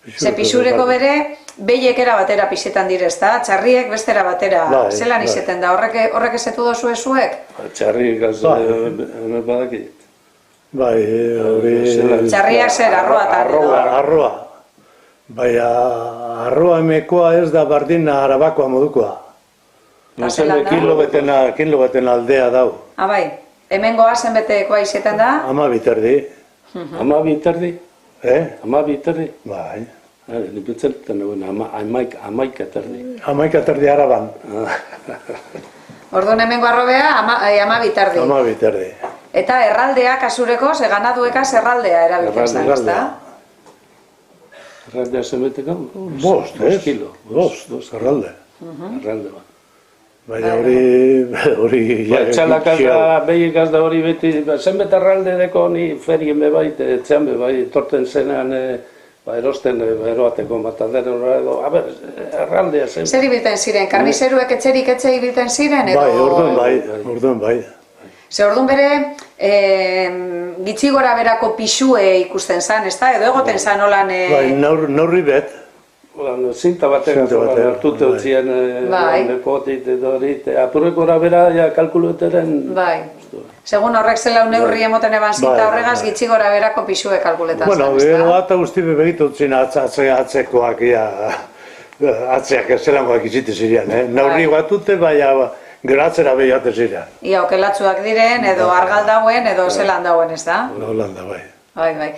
Ze pixureko bere, behiek era batera pixetan direz, da? Txarriek bestera batera, zelan izeten da, horrek ezetu dozu ezuek? Txarriek badakit. Bai, hori... Txarriak zer, arroatan edo? Arroa. Bai, arroa emekoa ez da bardina arabakoa modukoa. Kilo beten aldea dau. Bai, hemengoa zenbetekoa izetan da? 12 Amabiterdi? Amabiterdi? Bai. Nipetzelten eguen, 11 11 araban. Orduan hemengo arrobea 12 12. Eta erraldea kasureko, ze ganaduekaz erraldea erabiltzen zen, ezta? Erraldea zenbeteko? 5 kilo. 5 erralde. Erralde bat. Baina hori... Txalakazda, behikaz da hori beti, zenbet erralde deko ni ferien bebait, etxean bebai, torten zenean erosten eroateko matadero edo, erraldea zen. Zer ibilten ziren, karnizeruek etxerik etxe ibilten ziren edo... Bai, orduan bai. Ze orduan bere, gitxi gora berako pixue ikusten zan, ezta? Edo egoten zan holan... Bai, naurri bet. Zinta batean hartute utzien lepotit edo hori, apurreko gora bera kalkuleteren... Bai. Segun horrek zela neurri emoten eban zinta horregaz, gitxi gora berako pixue kalkuletan zan, ezta? Bueno, gero eta guzti begitutzen atzekoak, atzeak zelangoak izite ziren, naurri batute, baina gero atzera behiote ziren. Ia, okelatzuak diren, edo argal dauen, edo zelan dauen, ezta? Holanda, bai. Bai, bai.